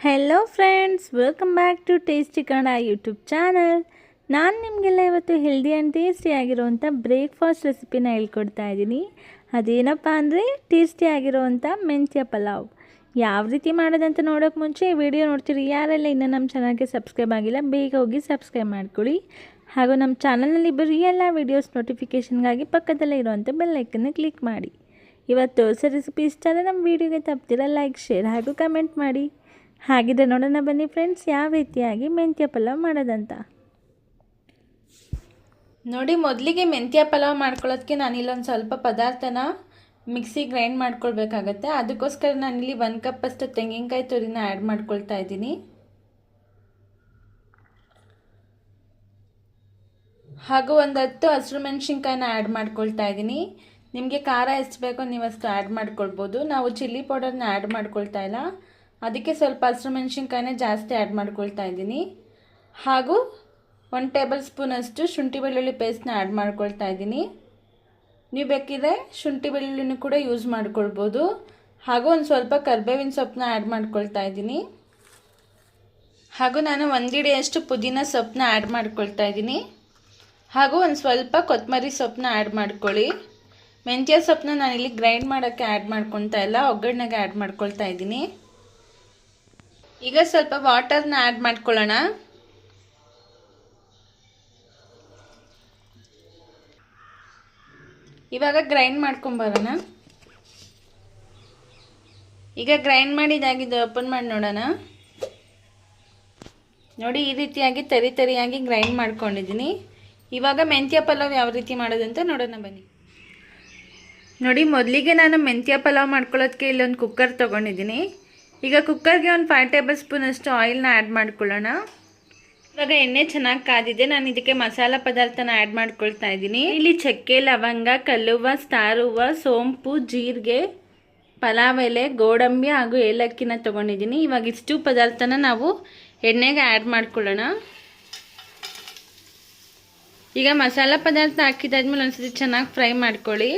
Hello friends, welcome back to tasty Kannada YouTube channel. ನಾನು ನಿಮಗೆಲ್ಲ ಇವತ್ತು ಹೆಲ್ದಿ ಆ್ಯಂಡ್ ಟೇಸ್ಟಿ ಆಗಿರೋವಂಥ ಬ್ರೇಕ್ಫಾಸ್ಟ್ ರೆಸಿಪಿನ ಹೇಳ್ಕೊಡ್ತಾ ಇದ್ದೀನಿ. ಅದೇನಪ್ಪ ಅಂದರೆ ಟೇಸ್ಟಿ ಆಗಿರೋವಂಥ ಮೆಂತ್ಯ ಪಲಾವ್. ಯಾವ ರೀತಿ ಮಾಡೋದಂತ ನೋಡೋಕ್ಕೆ ಮುಂಚೆ ಈ ವಿಡಿಯೋ ನೋಡ್ತೀರಿ ಯಾರೆಲ್ಲ ಇನ್ನೂ ನಮ್ಮ ಚಾನಲ್ಗೆ ಸಬ್ಸ್ಕ್ರೈಬ್ ಆಗಿಲ್ಲ ಬೇಗ ಹೋಗಿ ಸಬ್ಸ್ಕ್ರೈಬ್ ಮಾಡ್ಕೊಳ್ಳಿ. ಹಾಗೂ ನಮ್ಮ ಚಾನಲ್ನಲ್ಲಿ ಬರೀ ಎಲ್ಲ ವೀಡಿಯೋಸ್ ನೋಟಿಫಿಕೇಷನ್ಗಾಗಿ ಪಕ್ಕದಲ್ಲೇ ಇರುವಂಥ ಬೆಲ್ಲೈಕನ್ನ ಕ್ಲಿಕ್ ಮಾಡಿ. ಇವತ್ತು ತೋರಿಸೋ ರೆಸಿಪಿ ಇಷ್ಟ ಆದರೆ ನಮ್ಮ ವೀಡಿಯೋಗೆ ತಪ್ಪದಿರ ಲೈಕ್, ಶೇರ್ ಹಾಗೂ ಕಮೆಂಟ್ ಮಾಡಿ. ಹಾಗಿದ್ರೆ ನೋಡೋಣ ಬನ್ನಿ ಫ್ರೆಂಡ್ಸ್, ಯಾವ ರೀತಿಯಾಗಿ ಮೆಂತ್ಯ ಪಲಾವ್ ಮಾಡೋದಂತ ನೋಡಿ. ಮೊದಲಿಗೆ ಮೆಂತ್ಯ ಪಲಾವ್ ಮಾಡ್ಕೊಳ್ಳೋದಕ್ಕೆ ನಾನಿಲ್ಲೊಂದು ಸ್ವಲ್ಪ ಪದಾರ್ಥನ ಮಿಕ್ಸಿ ಗ್ರೈಂಡ್ ಮಾಡ್ಕೊಳ್ಬೇಕಾಗತ್ತೆ. ಅದಕ್ಕೋಸ್ಕರ ನಾನಿಲ್ಲಿ 1 ಕಪ್ ಅಷ್ಟು ತೆಂಗಿನಕಾಯಿ ತುರಿನ ಆ್ಯಡ್ ಮಾಡ್ಕೊಳ್ತಾ ಇದ್ದೀನಿ. ಹಾಗೂ ಒಂದು 10 ಹಸಿರು ಮೆಣಸಿನ್ಕಾಯಿನ ಆ್ಯಡ್ ಮಾಡ್ಕೊಳ್ತಾ ಇದ್ದೀನಿ. ನಿಮಗೆ ಖಾರ ಎಷ್ಟು ಬೇಕೋ ನೀವು ಅಷ್ಟು ಆ್ಯಡ್ ಮಾಡ್ಕೊಳ್ಬೋದು. ನಾವು ಚಿಲ್ಲಿ ಪೌಡರ್ನ ಆ್ಯಡ್ ಮಾಡ್ಕೊಳ್ತಾ ಇಲ್ಲ, ಅದಕ್ಕೆ ಸ್ವಲ್ಪ ಹಸಿರು ಮೆಣಸಿನ್ಕಾಯಿನೇ ಜಾಸ್ತಿ ಆ್ಯಡ್ ಮಾಡ್ಕೊಳ್ತಾ ಇದ್ದೀನಿ. ಹಾಗೂ 1 ಟೇಬಲ್ ಸ್ಪೂನಷ್ಟು ಶುಂಠಿ ಬೆಳ್ಳುಳ್ಳಿ ಪೇಸ್ಟ್ನ ಆ್ಯಡ್ ಮಾಡ್ಕೊಳ್ತಾ ಇದ್ದೀನಿ. ನೀವು ಬೇಕಿದ್ರೆ ಶುಂಠಿ ಬೆಳ್ಳುಳ್ಳಿನೂ ಕೂಡ ಯೂಸ್ ಮಾಡ್ಕೊಳ್ಬೋದು. ಹಾಗೂ ಒಂದು ಸ್ವಲ್ಪ ಕರಿಬೇವಿನ ಸೊಪ್ಪನ್ನ ಆ್ಯಡ್ ಮಾಡ್ಕೊಳ್ತಾ ಇದ್ದೀನಿ. ಹಾಗೂ ನಾನು 1 ಹಿಡಿಯಷ್ಟು ಪುದೀನ ಸೊಪ್ಪನ್ನ ಆ್ಯಡ್ ಮಾಡ್ಕೊಳ್ತಾ ಇದ್ದೀನಿ. ಹಾಗೂ ಒಂದು ಸ್ವಲ್ಪ ಕೊತ್ತಂಬರಿ ಸೊಪ್ಪನ್ನ ಆ್ಯಡ್ ಮಾಡ್ಕೊಳ್ಳಿ. ಮೆಂತ್ಯ ಸೊಪ್ಪನ್ನ ನಾನಿಲ್ಲಿ ಗ್ರೈಂಡ್ ಮಾಡೋಕ್ಕೆ ಆ್ಯಡ್ ಮಾಡ್ಕೊಳ್ತಾ ಇಲ್ಲ, ಒಗ್ಗರಣೆಗೆ ಆ್ಯಡ್ ಮಾಡ್ಕೊಳ್ತಾ ಇದ್ದೀನಿ. ಈಗ ಸ್ವಲ್ಪ ವಾಟರ್ನ ಆ್ಯಡ್ ಮಾಡ್ಕೊಳ್ಳೋಣ. ಇವಾಗ ಗ್ರೈಂಡ್ ಮಾಡ್ಕೊಂಬರೋಣ. ಈಗ ಗ್ರೈಂಡ್ ಮಾಡಿದಾಗಿದೆ, ಓಪನ್ ಮಾಡಿ ನೋಡೋಣ. ನೋಡಿ, ಈ ರೀತಿಯಾಗಿ ತರಿಯಾಗಿ ಗ್ರೈಂಡ್ ಮಾಡ್ಕೊಂಡಿದ್ದೀನಿ. ಇವಾಗ ಮೆಂತ್ಯ ಪಲಾವ್ ಯಾವ ರೀತಿ ಮಾಡೋದಂತ ನೋಡೋಣ ಬನ್ನಿ. ನೋಡಿ, ಮೊದಲಿಗೆ ನಾನು ಮೆಂತ್ಯ ಪಲಾವ್ ಮಾಡ್ಕೊಳ್ಳೋದಕ್ಕೆ ಇಲ್ಲೊಂದು ಕುಕ್ಕರ್ ತೊಗೊಂಡಿದ್ದೀನಿ. ಈಗ ಕುಕ್ಕರ್ಗೆ ಒಂದು 5 ಟೇಬಲ್ ಸ್ಪೂನಷ್ಟು ಆಯಿಲ್ನ ಆ್ಯಡ್ ಮಾಡ್ಕೊಳ್ಳೋಣ. ಇವಾಗ ಎಣ್ಣೆ ಚೆನ್ನಾಗಿ ಕಾದಿದೆ. ನಾನು ಇದಕ್ಕೆ ಮಸಾಲ ಪದಾರ್ಥನ ಆ್ಯಡ್ ಮಾಡ್ಕೊಳ್ತಾ ಇದ್ದೀನಿ. ಇಲ್ಲಿ ಚಕ್ಕೆ, ಲವಂಗ, ಕಲ್ಲುವ, ಸ್ಟಾರ್ ಹೂವು, ಸೋಂಪು, ಜೀರಿಗೆ, ಪಲಾವ್ ಎಲೆ, ಗೋಡಂಬಿ ಹಾಗೂ ಏಲಕ್ಕಿನ ತೊಗೊಂಡಿದ್ದೀನಿ. ಇವಾಗ ಇಷ್ಟು ಪದಾರ್ಥನ ನಾವು ಎಣ್ಣೆಗೆ ಆ್ಯಡ್ ಮಾಡ್ಕೊಳ್ಳೋಣ. ಈಗ ಮಸಾಲ ಪದಾರ್ಥ ಹಾಕಿದಾದ್ಮೇಲೆ ಒಂದ್ಸತಿ ಚೆನ್ನಾಗಿ ಫ್ರೈ ಮಾಡ್ಕೊಳ್ಳಿ.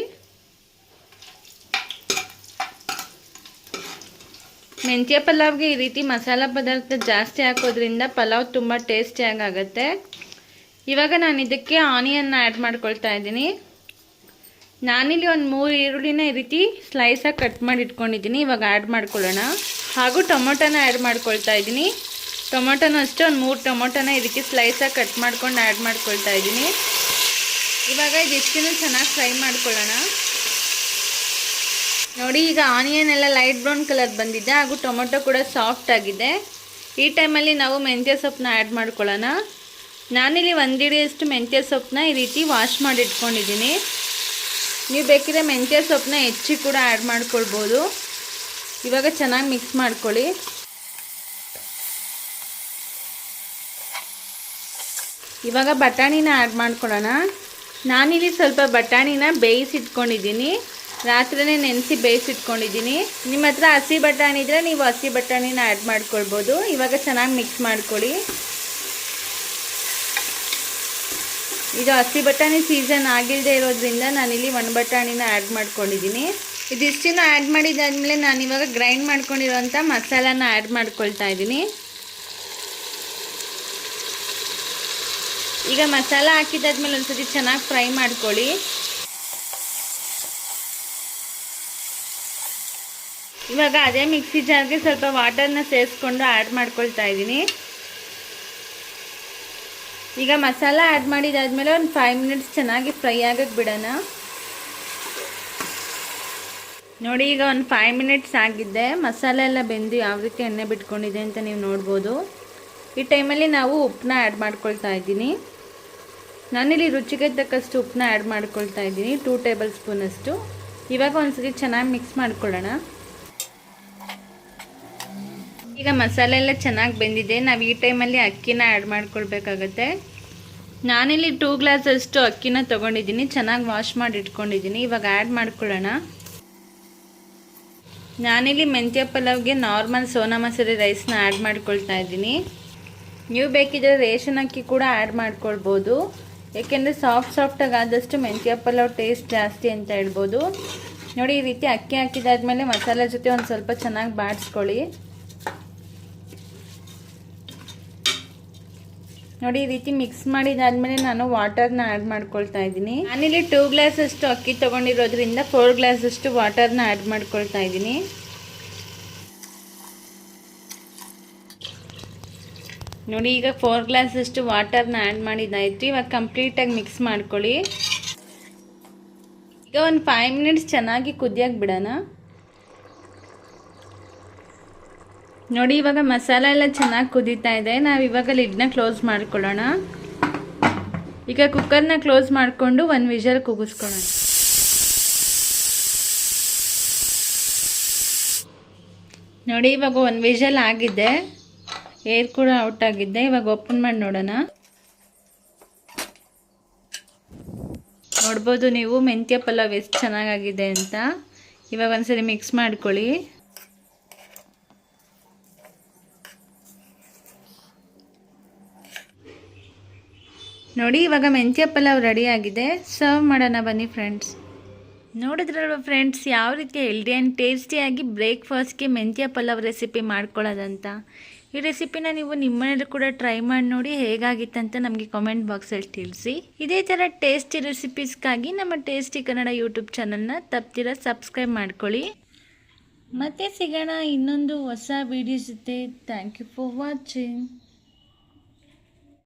ಮೆಂತ್ಯ ಪಲಾವ್ಗೆ ಈ ರೀತಿ ಮಸಾಲ ಪದಾರ್ಥ ಜಾಸ್ತಿ ಹಾಕೋದ್ರಿಂದ ಪಲಾವ್ ತುಂಬ ಟೇಸ್ಟಿಯಾಗಿ ಆಗುತ್ತೆ. ಇವಾಗ ನಾನು ಇದಕ್ಕೆ ಆನಿಯನ್ನ ಆ್ಯಡ್ ಮಾಡ್ಕೊಳ್ತಾ ಇದ್ದೀನಿ. ನಾನಿಲ್ಲಿ ಒಂದು 3 ಈರುಳ್ಳಿನ ಈ ರೀತಿ ಸ್ಲೈಸಾಗಿ ಕಟ್ ಮಾಡಿ ಇಟ್ಕೊಂಡಿದ್ದೀನಿ. ಇವಾಗ ಆ್ಯಡ್ ಮಾಡ್ಕೊಳ್ಳೋಣ. ಹಾಗೂ ಟೊಮೊಟೊನ ಆ್ಯಡ್ ಮಾಡ್ಕೊಳ್ತಾ ಇದ್ದೀನಿ. ಟೊಮೊಟೊನ ಅಷ್ಟೇ ಒಂದು 3 ಟೊಮೊಟೊನ ಈ ರೀತಿ ಸ್ಲೈಸಾಗಿ ಕಟ್ ಮಾಡ್ಕೊಂಡು ಆ್ಯಡ್ ಮಾಡ್ಕೊಳ್ತಾ ಇದ್ದೀನಿ. ಇವಾಗ ಇದಿಷ್ಟನ್ನು ಚೆನ್ನಾಗಿ ಫ್ರೈ ಮಾಡ್ಕೊಳ್ಳೋಣ. ನೋಡಿ, ಈಗ ಆನಿಯನ್ ಎಲ್ಲ ಲೈಟ್ ಬ್ರೌನ್ ಕಲರ್ ಬಂದಿದೆ ಹಾಗೂ ಟೊಮೊಟೊ ಕೂಡ ಸಾಫ್ಟ್ ಆಗಿದೆ. ಈ ಟೈಮಲ್ಲಿ ನಾವು ಮೆಂತ್ಯ ಸೊಪ್ಪನ್ನ ಆ್ಯಡ್ ಮಾಡ್ಕೊಳ್ಳೋಣ. ನಾನಿಲ್ಲಿ 1 ಹಿಡಿಯಷ್ಟು ಮೆಂತ್ಯ ಸೊಪ್ಪನ್ನ ಈ ರೀತಿ ವಾಶ್ ಮಾಡಿ ಇಟ್ಕೊಂಡಿದ್ದೀನಿ. ನೀವು ಬೇಕಿದ್ರೆ ಮೆಂತ್ಯ ಸೊಪ್ಪನ್ನ ಹೆಚ್ಚಿ ಕೂಡ ಆ್ಯಡ್ ಮಾಡ್ಕೊಳ್ಬೋದು. ಇವಾಗ ಚೆನ್ನಾಗಿ ಮಿಕ್ಸ್ ಮಾಡ್ಕೊಳ್ಳಿ. ಇವಾಗ ಬಟಾಣಿನ ಆ್ಯಡ್ ಮಾಡ್ಕೊಳ್ಳೋಣ. ನಾನಿಲ್ಲಿ ಸ್ವಲ್ಪ ಬಟಾಣಿನ ಬೇಯಿಸಿಟ್ಕೊಂಡಿದ್ದೀನಿ. ರಾತ್ರಿನೇ ನೆನೆಸಿ ಬೇಯಿಸಿಟ್ಕೊಂಡಿದ್ದೀನಿ. ನಿಮ್ಮ ಹತ್ರ ಹಸಿ ಬಟಾಣಿ ಇದ್ದರೆ ನೀವು ಹಸಿ ಬಟಾಣಿನ ಆ್ಯಡ್ ಮಾಡ್ಕೊಳ್ಬೋದು. ಇವಾಗ ಚೆನ್ನಾಗಿ ಮಿಕ್ಸ್ ಮಾಡ್ಕೊಳ್ಳಿ. ಇದು ಹಸಿ ಬಟಾಣಿ ಸೀಸನ್ ಆಗಿಲ್ಲದೆ ಇರೋದ್ರಿಂದ ನಾನಿಲ್ಲಿ 1 ಬಟಾಣಿನ ಆ್ಯಡ್ ಮಾಡ್ಕೊಂಡಿದ್ದೀನಿ. ಇದಿಷ್ಟನ್ನು ಆ್ಯಡ್ ಮಾಡಿದಾದ್ಮೇಲೆ ನಾನಿವಾಗ ಗ್ರೈಂಡ್ ಮಾಡ್ಕೊಂಡಿರೋಂಥ ಮಸಾಲಾನ ಆ್ಯಡ್ ಮಾಡ್ಕೊಳ್ತಾ ಇದ್ದೀನಿ. ಈಗ ಮಸಾಲ ಹಾಕಿದಾದ್ಮೇಲೆ ಒಂದ್ಸತಿ ಚೆನ್ನಾಗಿ ಫ್ರೈ ಮಾಡ್ಕೊಳ್ಳಿ. ಇವಾಗ ಅದೇ ಮಿಕ್ಸಿ ಜಾರ್ಗೆ ಸ್ವಲ್ಪ ವಾಟರ್ನ ಸೇರಿಸ್ಕೊಂಡು ಆ್ಯಡ್ ಮಾಡ್ಕೊಳ್ತಾ ಇದ್ದೀನಿ. ಈಗ ಮಸಾಲ ಆ್ಯಡ್ ಮಾಡಿದಾದ್ಮೇಲೆ ಒಂದು 5 ಮಿನಿಟ್ಸ್ ಚೆನ್ನಾಗಿ ಫ್ರೈ ಆಗಕ್ಕೆ ಬಿಡೋಣ. ನೋಡಿ, ಈಗ ಒಂದು 5 ಮಿನಿಟ್ಸ್ ಆಗಿದೆ. ಮಸಾಲ ಎಲ್ಲ ಬೆಂದು ಯಾವ ರೀತಿ ಎಣ್ಣೆ ಬಿಟ್ಕೊಂಡಿದೆ ಅಂತ ನೀವು ನೋಡ್ಬೋದು. ಈ ಟೈಮಲ್ಲಿ ನಾವು ಉಪ್ಪನ್ನ ಆ್ಯಡ್ ಮಾಡ್ಕೊಳ್ತಾ ಇದ್ದೀನಿ. ನಾನಿಲ್ಲಿ ರುಚಿಗೆ ತಕ್ಕಷ್ಟು ಉಪ್ಪನ್ನ ಆ್ಯಡ್ ಮಾಡ್ಕೊಳ್ತಾ ಇದ್ದೀನಿ, 2 ಟೇಬಲ್ ಸ್ಪೂನಷ್ಟು. ಇವಾಗ ಒಂದ್ಸತಿ ಚೆನ್ನಾಗಿ ಮಿಕ್ಸ್ ಮಾಡ್ಕೊಳ್ಳೋಣ. ಈಗ ಮಸಾಲೆ ಎಲ್ಲ ಚೆನ್ನಾಗಿ ಬೆಂದಿದೆ. ನಾವು ಈ ಟೈಮಲ್ಲಿ ಅಕ್ಕಿನ ಆ್ಯಡ್ ಮಾಡ್ಕೊಳ್ಬೇಕಾಗತ್ತೆ. ನಾನಿಲ್ಲಿ 2 ಗ್ಲಾಸಷ್ಟು ಅಕ್ಕಿನ ತೊಗೊಂಡಿದ್ದೀನಿ, ಚೆನ್ನಾಗಿ ವಾಶ್ ಮಾಡಿ ಇಟ್ಕೊಂಡಿದ್ದೀನಿ. ಇವಾಗ ಆ್ಯಡ್ ಮಾಡ್ಕೊಳ್ಳೋಣ. ನಾನಿಲ್ಲಿ ಮೆಂತ್ಯ ಪಲಾವ್ಗೆ ನಾರ್ಮಲ್ ಸೋನಾ ಮಸೂರಿ ರೈಸ್ನ ಆ್ಯಡ್ ಮಾಡ್ಕೊಳ್ತಾ ಇದ್ದೀನಿ. ನೀವು ಬೇಕಿದ್ರೆ ರೇಷನ್ ಅಕ್ಕಿ ಕೂಡ ಆ್ಯಡ್ ಮಾಡ್ಕೊಳ್ಬೋದು. ಏಕೆಂದರೆ ಸಾಫ್ಟಾಗಿ ಆದಷ್ಟು ಮೆಂತ್ಯ ಪಲಾವ್ ಟೇಸ್ಟ್ ಜಾಸ್ತಿ ಅಂತ ಹೇಳ್ಬೋದು. ನೋಡಿ, ಈ ರೀತಿ ಅಕ್ಕಿ ಹಾಕಿದಾದ್ಮೇಲೆ ಮಸಾಲೆ ಜೊತೆ ಒಂದು ಸ್ವಲ್ಪ ಚೆನ್ನಾಗಿ ಬಾಡಿಸ್ಕೊಳ್ಳಿ. ನೋಡಿ ಈ ರೀತಿ ಮಿಕ್ಸ್ ಮಾಡಿದಾದ್ಮೇಲೆ ನಾನು ವಾಟರ್ನ ಆ್ಯಡ್ ಮಾಡ್ಕೊಳ್ತಾ ಇದ್ದೀನಿ. ನಾನಿಲ್ಲಿ 2 ಗ್ಲಾಸಷ್ಟು ಅಕ್ಕಿ ತೊಗೊಂಡಿರೋದ್ರಿಂದ 4 ಗ್ಲಾಸಷ್ಟು ವಾಟರ್ನ ಆ್ಯಡ್ ಮಾಡ್ಕೊಳ್ತಾ ಇದ್ದೀನಿ. ನೋಡಿ ಈಗ 4 ಗ್ಲಾಸಷ್ಟು ವಾಟರ್ನ ಆ್ಯಡ್ ಮಾಡಿದ್ದಾಯಿತು. ಇವಾಗ ಕಂಪ್ಲೀಟಾಗಿ ಮಿಕ್ಸ್ ಮಾಡ್ಕೊಳ್ಳಿ. ಈಗ ಒಂದು 5 ಮಿನಿಟ್ಸ್ ಚೆನ್ನಾಗಿ ಕುದಿಯಕ್ಕೆ ಬಿಡೋಣ. ನೋಡಿ ಇವಾಗ ಮಸಾಲ ಎಲ್ಲ ಚೆನ್ನಾಗಿ ಕುದೀತಾ ಇದೆ. ನಾವು ಇವಾಗ ಲಿಡ್ನ ಕ್ಲೋಸ್ ಮಾಡ್ಕೊಳ್ಳೋಣ. ಈಗ ಕುಕ್ಕರ್ನ ಕ್ಲೋಸ್ ಮಾಡಿಕೊಂಡು 1 ವಿಷಲ್ ಕೂಗಿಸ್ಕೊಳ್ಳೋಣ. ನೋಡಿ ಇವಾಗ 1 ವಿಷಲ್ ಆಗಿದೆ, ಏರ್ ಕೂಡ ಔಟ್ ಆಗಿದೆ. ಇವಾಗ ಓಪನ್ ಮಾಡಿ ನೋಡೋಣ. ನೋಡ್ಬೋದು ನೀವು ಮೆಂತ್ಯ ಪಲಾವ್ ಎಷ್ಟು ಚೆನ್ನಾಗಾಗಿದೆ ಅಂತ. ಇವಾಗ ಒಂದ್ಸರಿ ಮಿಕ್ಸ್ ಮಾಡ್ಕೊಳ್ಳಿ. ನೋಡಿ ಇವಾಗ ಮೆಂತ್ಯ ಪಲಾವ್ ರೆಡಿ ಆಗಿದೆ. ಸರ್ವ್ ಮಾಡೋಣ ಬನ್ನಿ ಫ್ರೆಂಡ್ಸ್. ನೋಡಿದ್ರಲ್ವ ಫ್ರೆಂಡ್ಸ್ ಯಾವ ರೀತಿ ಹೆಲ್ದಿ ಆ್ಯಂಡ್ ಟೇಸ್ಟಿಯಾಗಿ ಬ್ರೇಕ್ಫಾಸ್ಟ್ಗೆ ಮೆಂತ್ಯ ಪಲಾವ್ ರೆಸಿಪಿ ಮಾಡ್ಕೊಳ್ಳೋದಂತ. ಈ ರೆಸಿಪಿನ ನೀವು ನಿಮ್ಮನೇಲಿ ಕೂಡ ಟ್ರೈ ಮಾಡಿ ನೋಡಿ ಹೇಗಾಗಿತ್ತಂತ ನಮಗೆ ಕಾಮೆಂಟ್ ಬಾಕ್ಸಲ್ಲಿ ತಿಳಿಸಿ. ಇದೇ ಥರ ಟೇಸ್ಟಿ ರೆಸಿಪೀಸ್ಗಾಗಿ ನಮ್ಮ ಟೇಸ್ಟಿ ಕನ್ನಡ ಯೂಟ್ಯೂಬ್ ಚಾನಲ್ನ ತಪ್ಪದಿರ ಸಬ್ಸ್ಕ್ರೈಬ್ ಮಾಡ್ಕೊಳ್ಳಿ. ಮತ್ತೆ ಸಿಗೋಣ ಇನ್ನೊಂದು ಹೊಸ ವಿಡಿಯೋಸ್ ಜೊತೆ. Thank you for watching.